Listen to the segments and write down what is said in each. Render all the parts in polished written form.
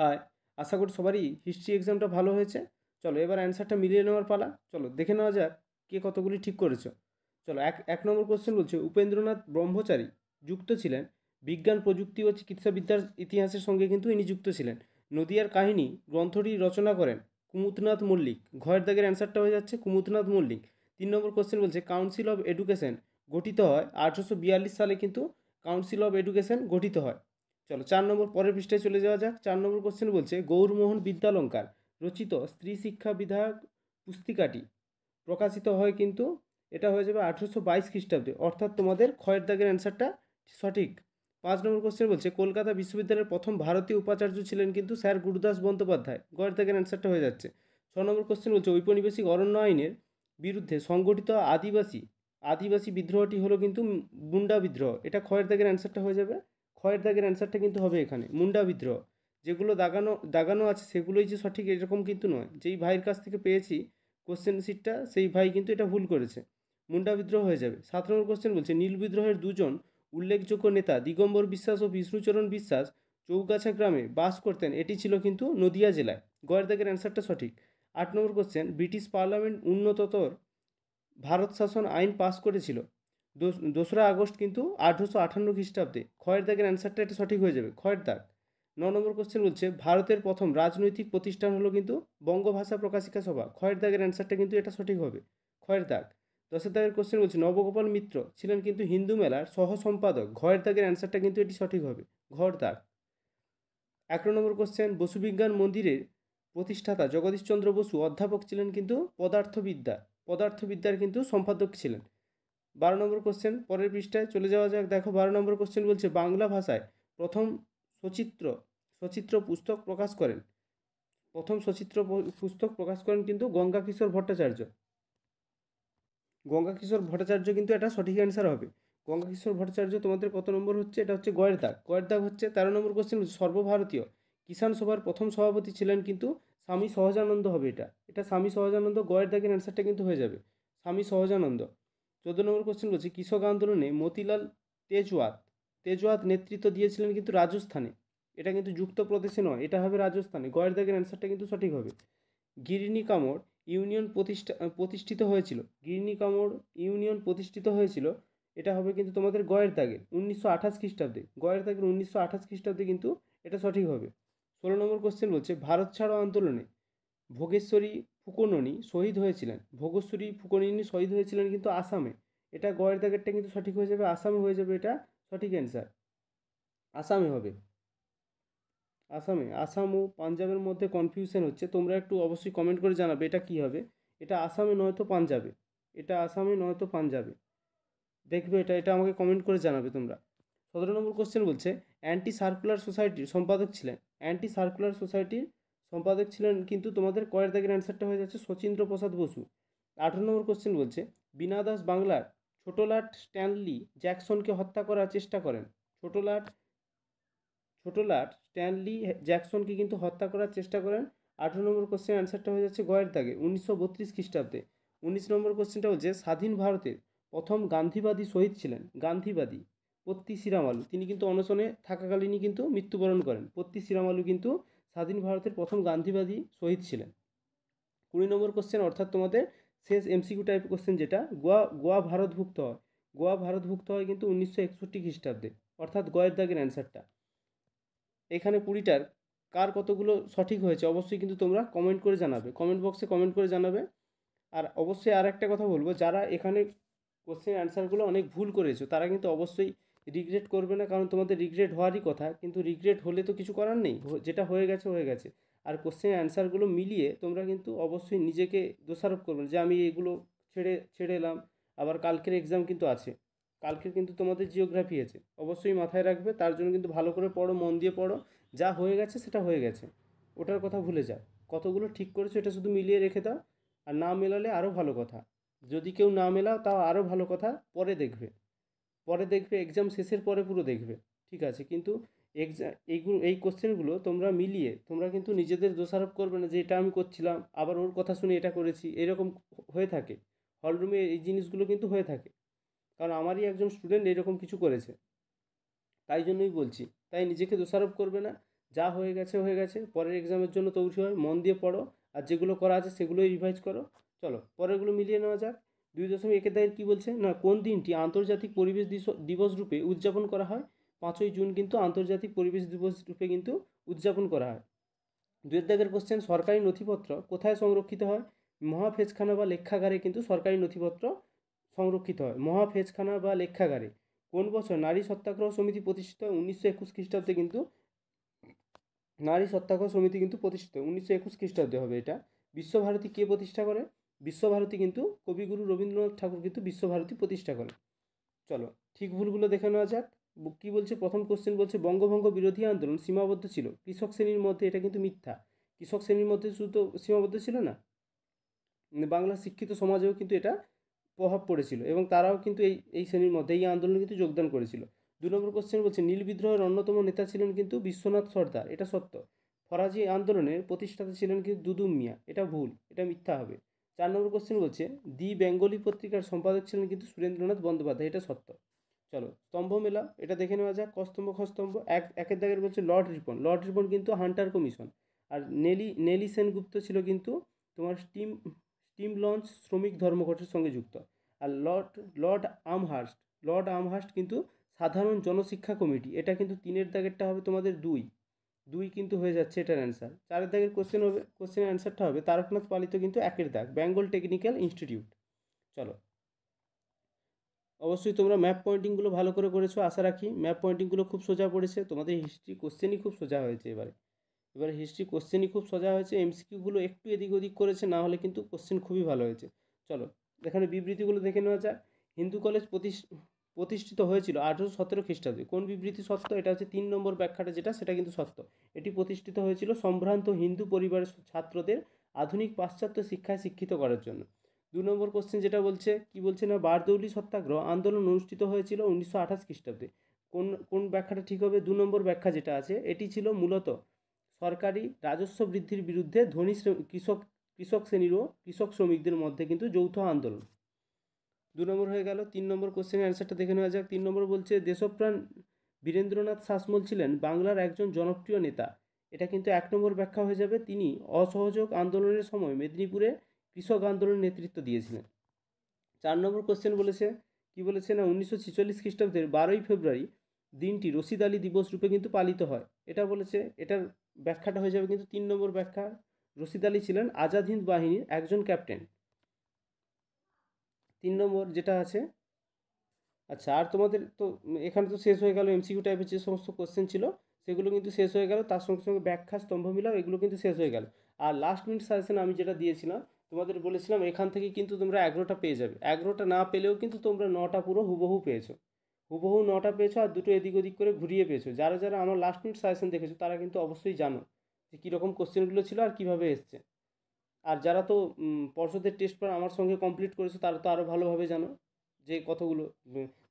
High, আশা করি সবারই history এক্সামটা ভালো হয়েছে। চলো এবার অ্যান্সারটা মিলিয়ে নেওয়ার পালা। চলো দেখে নেওয়া যাক কে কতগুলি ঠিক করেছো। চলো এক এক নম্বর কোশ্চেন বলছে, উপেন্দ্রনাথ ব্রহ্মচারী যুক্ত ছিলেন বিজ্ঞান, প্রযুক্তি ও চিকিৎসাবিদ্যার ইতিহাসের সঙ্গে কিন্তু ইনি যুক্ত ছিলেন। নদিয়ার কাহিনী গ্রন্থটি রচনা করেন কুমুদনাথ মল্লিক। ঘয়ের দাগের অ্যান্সারটা হয়ে যাচ্ছে কুমুদনাথ মল্লিক। 3 নম্বর কোশ্চেন বলছে, কাউন্সিল অফ এডুকেশন গঠিত হয় 1842 সালে, কিন্তু কাউন্সিল অফ এডুকেশন গঠিত হয়। চলো 4 নম্বর পরের পৃষ্ঠায় চলে যাওয়া যাক। 4 নম্বর কোশ্চেন বলছে, গৌরমোহন বিদ্যালঙ্কার রচিত স্ত্রী শিক্ষা বিধায়ক পুস্তিকাটি প্রকাশিত হয়, কিন্তু এটা হয়ে যাবে 1822 খ্রিস্টাব্দে, অর্থাৎ তোমাদের ক্ষয়ের দাগের অ্যান্সারটা সঠিক। 5 নম্বর কোশ্চেন বলছে, কলকাতা বিশ্ববিদ্যালয়ের প্রথম ভারতীয় উপাচার্য ছিলেন কিন্তু স্যার গুরুদাস বন্দ্যোপাধ্যায়। গয়ের দাগের অ্যান্সারটা হয়ে যাচ্ছে। 6 নম্বর কোশ্চেন বলছে, ঔপনিবেশিক অরণ্য আইনের বিরুদ্ধে সংগঠিত আদিবাসী বিদ্রোহটি হলো কিন্তু মুন্ডা বিদ্রোহ। এটা ক্ষয়ের দাগের অ্যান্সারটা হয়ে যাবে। ক্ষয়ের দাগের অ্যান্সারটা কিন্তু হবে এখানে মুন্ডা বিদ্রোহ। যেগুলো দাগানো দাগানো আছে সেগুলোই যে সঠিক এরকম কিন্তু নয়। যেই ভাইয়ের কাছ থেকে পেয়েছি কোশ্চেন শিটটা, সেই ভাই কিন্তু এটা ভুল করেছে। মুন্ডা বিদ্রোহ হয়ে যাবে। 7 নম্বর কোশ্চেন বলছে, নীল বিদ্রোহের দুজন উল্লেখযোগ্য নেতা দিগম্বর বিশ্বাস ও বিষ্ণুচরণ বিশ্বাস চৌগাছা গ্রামে বাস করতেন। এটি ছিল কিন্তু নদিয়া জেলায়। গয়ের দাগের অ্যান্সারটা সঠিক। 8 নম্বর কোশ্চেন, ব্রিটিশ পার্লামেন্ট উন্নততর ভারত শাসন আইন পাস করেছিল 2রা আগস্ট কিন্তু 1858 খ্রিস্টাব্দে। ক্ষয়ের দাগের অ্যান্সারটা এটা সঠিক হয়ে যাবে, ক্ষয়ের দাগ। 9 নম্বর কোশ্চেন বলছে, ভারতের প্রথম রাজনৈতিক প্রতিষ্ঠান হলো কিন্তু বঙ্গভাষা প্রকাশিকা সভা। ক্ষয়ের দাগের অ্যান্সারটা কিন্তু এটা সঠিক হবে, ক্ষয়ের দাগ। 10এর দাগের কোশ্চেন বলছে, নবগোপাল মিত্র ছিলেন কিন্তু হিন্দু মেলার সহ সম্পাদক। ঘয়ের দাগের অ্যান্সারটা কিন্তু এটি সঠিক হবে, ঘর দাগ। 11 নম্বর কোশ্চেন, বসুবিজ্ঞান মন্দিরের প্রতিষ্ঠাতা জগদীশচন্দ্র বসু অধ্যাপক ছিলেন কিন্তু পদার্থবিদ্যার কিন্তু সম্পাদক ছিলেন। 12 নম্বর কোশ্চেন পরের পৃষ্ঠায় চলে যাওয়া যাক। দেখো 12 নম্বর কোশ্চেন বলছে, বাংলা ভাষায় প্রথম সচিত্র সচিত্র পুস্তক প্রকাশ করেন পুস্তক প্রকাশ করেন কিন্তু গঙ্গাকিশোর ভট্টাচার্য কিন্তু এটা সঠিক অ্যান্সার হবে। গঙ্গাকিশোর ভট্টাচার্য তোমাদের কত নম্বর হচ্ছে? এটা হচ্ছে গয়ের দাগ। গয়ের দাগ হচ্ছে 13 নম্বর কোশ্চেন, সর্বভারতীয় কিষাণ সভার প্রথম সভাপতি ছিলেন কিন্তু স্বামী সহজানন্দ হবে। এটা স্বামী সহজানন্দ। গয়ের দাগের অ্যান্সারটা কিন্তু হয়ে যাবে স্বামী সহজানন্দ। 14 নম্বর কোশ্চেন বলছে, কৃষক আন্দোলনে মতিলাল তেজওয়াত নেতৃত্ব দিয়েছিলেন কিন্তু রাজস্থানে। এটা কিন্তু যুক্ত প্রদেশে নয়, এটা হবে রাজস্থানে। গয়ের দাগের অ্যান্সারটা কিন্তু সঠিক হবে। গিরিনি কামড় ইউনিয়ন প্রতিষ্ঠিত হয়েছিল এটা হবে কিন্তু তোমাদের গয়ের দাগে 1928 খ্রিস্টাব্দে। গয়ের দাগের 1928 খ্রিস্টাব্দে কিন্তু এটা সঠিক হবে। 16 নম্বর কোশ্চেন বলছে, ভারত ছাড়ো আন্দোলনে ভোগেশ্বরী ফুকননি শহীদ হয়েছিলেন কিন্তু আসামে। এটা গয়ের দাগেরটা কিন্তু সঠিক হয়ে যাবে, আসামে হয়ে যাবে। এটা সঠিক অ্যান্সার আসামে হবে। আসাম ও পাঞ্জাবের মধ্যে কনফিউশন হচ্ছে, তোমরা একটু অবশ্যই কমেন্ট করে জানাবে এটা কি হবে। এটা আসামে নয়তো পাঞ্জাবে। দেখবে এটা আমাকে কমেন্ট করে জানাবে তোমরা। 17 নম্বর কোশ্চেন বলছে, অ্যান্টি সার্কুলার সোসাইটির সম্পাদক ছিলেন কিন্তু তোমাদের কয়ের দাগের অ্যান্সারটা হয়ে যাচ্ছে শচীন্দ্র প্রসাদ বসু। 18 নম্বর কোশ্চেন বলছে, বীণা দাস বাংলার ছোটলাট স্ট্যানলি জ্যাকসনকে হত্যা করার চেষ্টা করেন। ছোটলাট স্ট্যানলি জ্যাকসনকে কিন্তু হত্যা করার চেষ্টা করেন। 18 নম্বর কোশ্চেন অ্যান্সারটা হয়ে যাচ্ছে গয়ের দাগে 1932 খ্রিস্টাব্দে। 19 নম্বর কোশ্চেনটা হচ্ছে, স্বাধীন ভারতের প্রথম গান্ধীবাদী শহীদ ছিলেন পত্তি শ্রীরামালু। তিনি কিন্তু অনশনে থাকাকালীনই কিন্তু মৃত্যুবরণ করেন। পত্তি শ্রীরামালু কিন্তু স্বাধীন ভারতের প্রথম গান্ধীবাদী শহীদ ছিলেন। 20 নম্বর কোশ্চেন, অর্থাৎ তোমাদের শেষ এমসিকিউ টাইপ কোশ্চেন, যেটা গোয়া ভারতভুক্ত হয় কিন্তু 1961 খ্রিস্টাব্দে, অর্থাৎ গয়ের দাগের অ্যান্সারটা। এখানে 20টার কার কতগুলো সঠিক হয়েছে অবশ্যই কিন্তু তোমরা কমেন্ট করে জানাবে, কমেন্ট বক্সে কমেন্ট করে জানাবে। আর অবশ্যই আর একটা কথা বলবো, যারা এখানে কোশ্চেন অ্যান্সারগুলো অনেক ভুল করেছো তারা কিন্তু অবশ্যই রিগ্রেট করবে না, কারণ তোমাদের রিগ্রেট হওয়ারই কথা, কিন্তু রিগ্রেট হলে তো কিছু করার নেই, যেটা হয়ে গেছে। আর কোশ্চেন অ্যান্সারগুলো মিলিয়ে তোমরা কিন্তু অবশ্যই নিজেকে দোষারোপ করবে যে আমি এগুলো ছেড়ে এলাম। আবার কালকের এক্সাম কিন্তু আছে, কালকের কিন্তু তোমাদের জিওগ্রাফি আছে, অবশ্যই মাথায় রাখবে। তার জন্য কিন্তু ভালো করে পড়ো, মন দিয়ে পড়ো। যা হয়ে গেছে সেটা হয়ে গেছে, ওটার কথা ভুলে যাও। কতগুলো ঠিক করেছো এটা শুধু মিলিয়ে রেখে দাও। আর না মেলালে আরও ভালো কথা, যদি কেউ না মেলাও তাও আরও ভালো কথা, পরে দেখবে এক্সাম শেষের পরে পুরো দেখবে, ঠিক আছে? কিন্তু এই কোশ্চেনগুলো তোমরা মিলিয়ে তোমরা কিন্তু নিজেদের দোষারোপ করবে না যে এটা আমি করছিলাম আবার ওর কথা শুনে এটা করেছি। এরকম হয়ে থাকে হলরুমে, এই জিনিসগুলো কিন্তু হয়ে থাকে, কারণ আমারই একজন স্টুডেন্ট এরকম কিছু করেছে, তাই জন্যই বলছি। তাই নিজেকে দোষারোপ করবে না, যা হয়ে গেছে হয়ে গেছে, পরের এক্সামের জন্য তৈরি হয়, মন দিয়ে পড়ো, আর যেগুলো করা আছে সেগুলোই রিভাইজ করো। চলো পরেরগুলো মিলিয়ে নেওয়া যাক। 2.1 দায়ের কী বলছে না, কোন দিনটি আন্তর্জাতিক পরিবেশ দিবস রূপে উদযাপন করা হয়? 5ই জুন কিন্তু আন্তর্জাতিক পরিবেশ দিবস রূপে কিন্তু উদযাপন করা হয়। 2 কোশ্চেন, সরকারি নথিপত্র কোথায় সংরক্ষিত হয়? মহাফেজখানা বা লেখাগারে কিন্তু সরকারি নথিপত্র সংরক্ষিত হয়, মহাফেজখানা বা লেখাগারে। কোন বছর নারী সত্যাগ্রহ সমিতি প্রতিষ্ঠিত হয়? 1921 খ্রিস্টাব্দে কিন্তু নারী সত্যাগ্রহ সমিতি কিন্তু প্রতিষ্ঠিত, 1921 খ্রিস্টাব্দে হবে এটা। বিশ্বভারতী কে প্রতিষ্ঠা করে? বিশ্বভারতী কিন্তু কবিগুরু রবীন্দ্রনাথ ঠাকুর কিন্তু বিশ্বভারতী প্রতিষ্ঠা করে। চলো ঠিক ভুলগুলো দেখে নেওয়া যাক। কী বলছে, প্রথম কোশ্চেন বলছে বঙ্গভঙ্গ বিরোধী আন্দোলন সীমাবদ্ধ ছিল কৃষক শ্রেণীর মধ্যে, এটা কিন্তু মিথ্যা। কৃষক শ্রেণীর মধ্যে শুধু তো সীমাবদ্ধ ছিল না, বাংলার শিক্ষিত সমাজেও কিন্তু এটা প্রভাব পড়েছিল এবং তারাও কিন্তু এই শ্রেণীর মধ্যে এই আন্দোলনে কিন্তু যোগদান করেছিল। 2 কোশ্চেন বলছে নীল বিদ্রোহের অন্যতম নেতা ছিলেন কিন্তু বিশ্বনাথ সর্দার, এটা সত্য। ফরাজি আন্দোলনের প্রতিষ্ঠাতা ছিলেন কিন্তু দুদুম মিয়া, এটা ভুল, এটা মিথ্যা হবে। 4 কোশ্চেন বলছে দি বেঙ্গলি পত্রিকার সম্পাদক ছিলেন কিন্তু সুরেন্দ্রনাথ বন্দ্যোপাধ্যায়, এটা সত্য। চলো স্তম্ভ মেলা, এটা দেখে নেওয়া যাক, কস্তম্ভ খস্তম্ভ। একের দাগের বলছে লর্ড রিপন, লর্ড রিপন কিন্তু হান্টার কমিশন। আর নেলি সেনগুপ্ত ছিল কিন্তু তোমার স্টিম লঞ্চ শ্রমিক ধর্মঘটের সঙ্গে যুক্ত। আর লর্ড আমহার্স্ট, লর্ড আমহার্স্ট কিন্তু সাধারণ জনশিক্ষা কমিটি, এটা কিন্তু 3 দাগেরটা হবে তোমাদের দুই কিন্তু হয়ে যাচ্ছে এটার অ্যান্সার। 4 দাগের কোশ্চেন হবে, কোশ্চেনের অ্যান্সারটা হবে তারকনাথ পালিত কিন্তু 1 দাগ, বেঙ্গল টেকনিক্যাল ইনস্টিটিউট। চলো অবশ্যই তোমরা ম্যাপ পয়েন্টিংগুলো ভালো করে করেছো আশা রাখি, ম্যাপ পয়েন্টিংগুলো খুব সোজা পড়েছে, তোমাদের হিস্ট্রি কোশ্চেনই খুব সোজা হয়েছে এবারে হিস্ট্রি কোশ্চেনই খুব সোজা হয়েছে, এমসিকিউগুলো একটু এদিক ওদিক করেছে, না হলে কিন্তু কোশ্চেন খুবই ভালো হয়েছে। চলো এখানে বিবৃতিগুলো দেখে নেওয়া যাক। হিন্দু কলেজ প্রতিষ্ঠিত হয়েছিল 1817 খ্রিস্টাব্দে, কোন বিবৃতি সত্য? এটা হচ্ছে 3 নম্বর ব্যাখ্যাটা যেটা, সেটা কিন্তু সত্য। এটি প্রতিষ্ঠিত হয়েছিল সম্ভ্রান্ত হিন্দু পরিবারের ছাত্রদের আধুনিক পাশ্চাত্য শিক্ষায় শিক্ষিত করার জন্য। 2 নম্বর কোশ্চেন যেটা বলছে কি বলছে না, বারদৌলি সত্যাগ্রহ আন্দোলন অনুষ্ঠিত হয়েছিল 1928 খ্রিস্টাব্দে। কোন ব্যাখ্যাটা ঠিক হবে? 2 নম্বর ব্যাখ্যা যেটা আছে, এটি ছিল মূলত সরকারি রাজস্ব বৃদ্ধির বিরুদ্ধে ধনী কৃষক শ্রেণীর ও কৃষক শ্রমিকদের মধ্যে কিন্তু যৌথ আন্দোলন। 2 নম্বর হয়ে গেল। 3 নম্বর কোশ্চেনের অ্যান্সারটা দেখে নেওয়া যাক। 3 নম্বর বলছে দেশপ্রাণ বীরেন্দ্রনাথ শাসমল ছিলেন বাংলার একজন জনপ্রিয় নেতা, এটা কিন্তু 1 নম্বর ব্যাখ্যা হয়ে যাবে, তিনি অসহযোগ আন্দোলনের সময় মেদিনীপুরে কৃষক আন্দোলনের নেতৃত্ব দিয়েছিলেন। 4 নম্বর কোশ্চেন বলেছে কি বলেছে না, 1946 খ্রিস্টাব্দের 12ই ফেব্রুয়ারি দিনটি রশিদ আলী দিবস রূপে কিন্তু পালিত হয়, এটা বলেছে, এটার ব্যাখ্যাটা হয়ে যাবে কিন্তু 3 নম্বর ব্যাখ্যা, রশিদ আলী ছিলেন আজাদ হিন্দ বাহিনীর একজন ক্যাপ্টেন। 3 নম্বর যেটা আছে, আচ্ছা আর তোমাদের তো এখানে তো শেষ হয়ে গেল, এমসিকিউ টাইপের যে সমস্ত কোশ্চেন ছিল সেগুলো কিন্তু শেষ হয়ে গেল, তার সঙ্গে সঙ্গে ব্যাখ্যা স্তম্ভ মিলাও এগুলো কিন্তু শেষ হয়ে গেল। আর লাস্ট মিনিট সাজেশন আমি যেটা দিয়েছিলাম তোমাদের বলেছিলাম এখান থেকে কিন্তু তোমরা 11টা পেয়ে যাবে, 11টা না পেলেও কিন্তু তোমরা 9টা পুরো হুবহু পেয়েছো, হুবহু 9টা পেয়েছো, আর দুটো এদিক ওদিক করে ঘুরিয়ে পেয়েছো। যারা যারা আমার লাস্ট মিনিট সাজেশন দেখেছো তারা কিন্তু অবশ্যই জানো যে কীরকম কোশ্চেনগুলো ছিল আর কীভাবে এসছে। আর যারা তো পর্ষদের টেস্ট পেপার আমার সঙ্গে কমপ্লিট করেছো তারা তো আরও ভালোভাবে জানো যে কতগুলো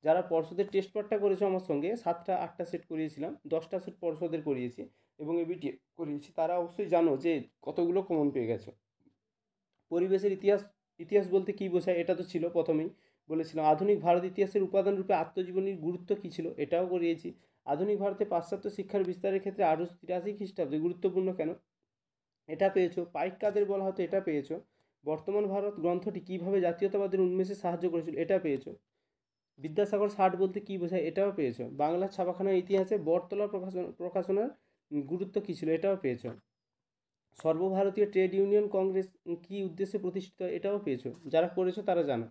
যারা পর্ষদের টেস্ট পেপারটা করেছো আমার সঙ্গে 7টা 8টা সেট করিয়েছিলাম, 10টা সেট পর্ষদের করিয়েছি এবং এবিটি করিয়েছি, তারা অবশ্যই জানো যে কতগুলো কমন পেয়ে গেছো। পরিবেশের ইতিহাস, ইতিহাস বলতে কী বোঝায় এটা তো ছিল প্রথমেই বলেছিলাম। আধুনিক ভারত ইতিহাসের উপাদান রূপে আত্মজীবনীর গুরুত্ব কী ছিল এটাও করিয়েছি। আধুনিক ভারতে পাশ্চাত্য শিক্ষার বিস্তারের ক্ষেত্রে 1883 খ্রিস্টাব্দে গুরুত্বপূর্ণ কেন, এটা পেয়েছো। পাইক কাদের বলা হতো, এটা পেয়েছো। বর্তমান ভারত গ্রন্থটি কীভাবে জাতীয়তাবাদের উন্মেষে সাহায্য করেছিল, এটা পেয়েছো। বিদ্যাসাগর ষাট বলতে কী বোঝায়, এটাও পেয়েছো। বাংলার ছাপাখানার ইতিহাসে বটতলা প্রকাশনার গুরুত্ব কী ছিল, এটাও পেয়েছো। সর্বভারতীয় ট্রেড ইউনিয়ন কংগ্রেস কী উদ্দেশ্যে প্রতিষ্ঠিত, এটাও পেয়েছো, যারা করেছো তারা জানো।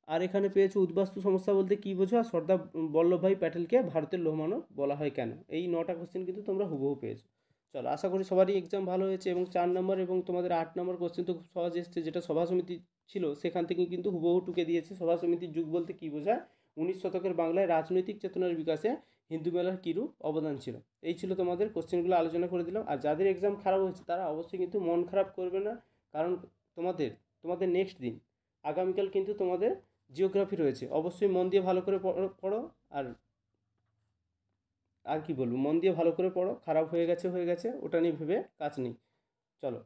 আর এখানে পেয়েছো উদ্বাস্তু সমস্যা বলতে কী বোঝো, আর সর্দার বল্লভভাই প্যাটেলকে ভারতের লৌহমানব বলা হয় কেন। এই 9টা কোশ্চেন কিন্তু তোমরা হুবহু পেয়েছো। চলো আশা করি সবারই এক্সাম ভালো হয়েছে এবং 4 নম্বর এবং তোমাদের 8 নম্বর কোশ্চেন তো খুব সহজ এসছে, যেটা সভা সমিতি ছিল সেখান থেকে কিন্তু হুবহু টুকে দিয়েছে। সভা সমিতির যুগ বলতে কী বোঝায়, 19 শতকের বাংলায় রাজনৈতিক চেতনার বিকাশে হিন্দু মেলার কীরূপ অবদান ছিল। এই ছিল তোমাদের কোশ্চেনগুলো আলোচনা করে দিলাম। আর যাদের এক্সাম খারাপ হয়েছে তারা অবশ্যই কিন্তু মন খারাপ করবে না, কারণ তোমাদের নেক্সট দিন আগামীকাল কিন্তু তোমাদের জিওগ্রাফি রয়েছে, অবশ্যই মন দিয়ে ভালো করে পড়ো। আর আর কি বলবো, মন দিয়ে ভালো করে পড়ো, খারাপ হয়ে গেছে ওটা নিয়ে ভেবে কাজ নেই। চলো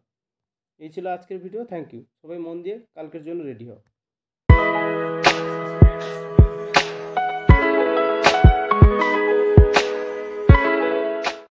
এই ছিল আজকের ভিডিও, থ্যাংক ইউ। সবাই মন দিয়ে কালকের জন্য রেডি হও।